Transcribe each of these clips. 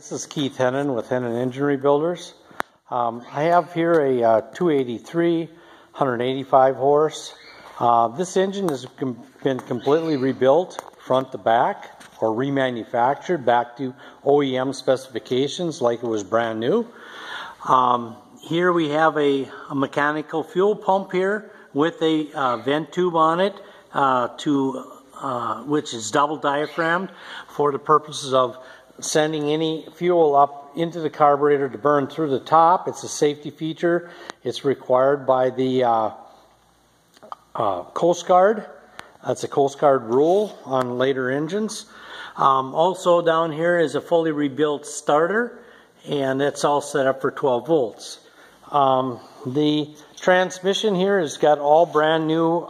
This is Keith Hennon with Hennon Engine Rebuilders. I have here a 283 185 horse. This engine has been completely rebuilt front to back or remanufactured back to OEM specifications like it was brand new. Here we have a mechanical fuel pump here with a vent tube on it which is double diaphragmed for the purposes of sending any fuel up into the carburetor to burn through the top. It's a safety feature. It's required by the Coast Guard. That's a Coast Guard rule on later engines. Also down here is a fully rebuilt starter, and it's all set up for 12 volts. The transmission here has got all brand new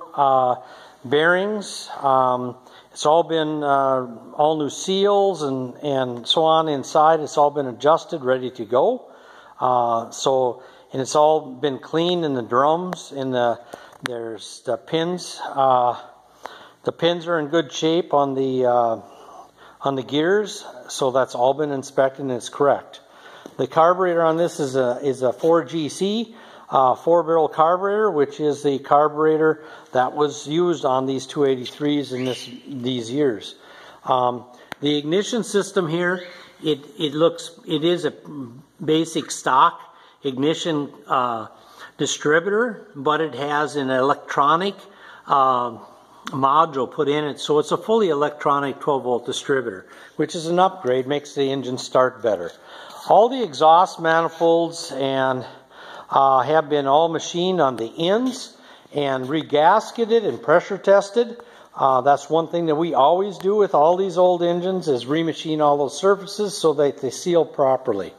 bearings. It's all been all new seals and so on inside. It's all been adjusted, ready to go. And it's all been cleaned in the drums. There's the pins. The pins are in good shape on the gears, so that's all been inspected and it's correct. The carburetor on this is a 4GC. 4-barrel carburetor, which is the carburetor that was used on these 283s in these years. The ignition system here, it is a basic stock ignition distributor, but it has an electronic module put in it, so it's a fully electronic 12-volt distributor, which is an upgrade, makes the engine start better. All the exhaust manifolds and have been all machined on the ends and regasketed and pressure tested. That's one thing that we always do with all these old engines, is remachine all those surfaces so that they seal properly.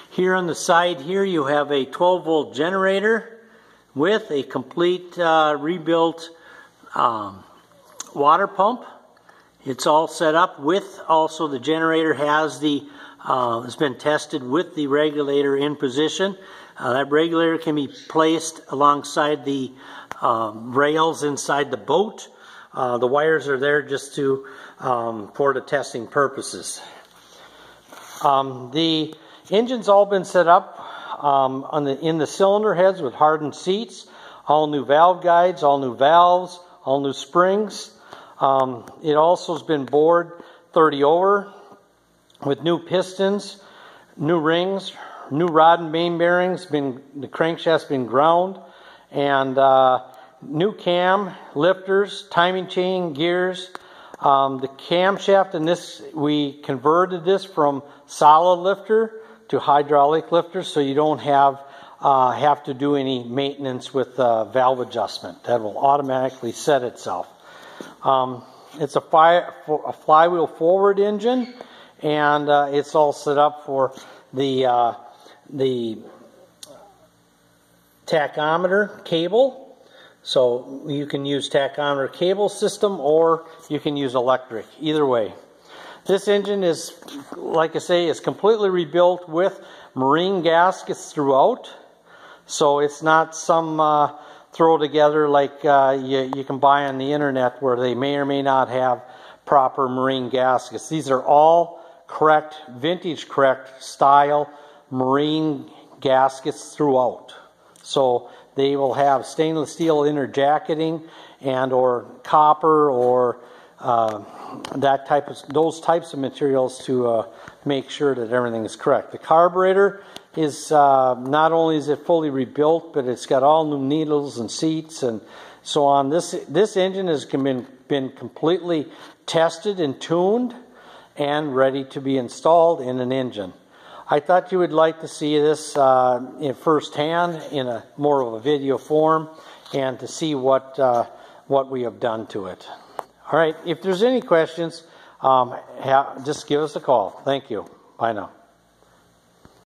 Here on the side here you have a 12-volt generator with a complete rebuilt water pump. It's all set up with, also the generator has been tested with the regulator in position. That regulator can be placed alongside the rails inside the boat. The wires are there just for the testing purposes. The engine's all been set up in the cylinder heads with hardened seats, all new valve guides, all new valves, all new springs. It also has been bored 30 over with new pistons, new rings, new rod and main bearings. The crankshaft's been ground, and new cam, lifters, timing chain, gears. The camshaft in this, we converted this from solid lifter to hydraulic lifter, so you don't have to do any maintenance with valve adjustment. That will automatically set itself. It's a flywheel forward engine, and it's all set up for the tachometer cable. So you can use tachometer cable system, or you can use electric, either way. This engine is, like I say, is completely rebuilt with marine gaskets throughout. So it's not some throw together like you can buy on the internet, where they may or may not have proper marine gaskets. These are all correct, vintage correct style marine gaskets throughout. So they will have stainless steel inner jacketing and or copper or those types of materials to make sure that everything is correct. The carburetor is not only is it fully rebuilt, but it's got all new needles and seats and so on. This engine has been completely tested and tuned and ready to be installed in an engine. I thought you would like to see this in firsthand in a more of a video form, and to see what we have done to it. All right, if there's any questions, just give us a call. Thank you. Bye now.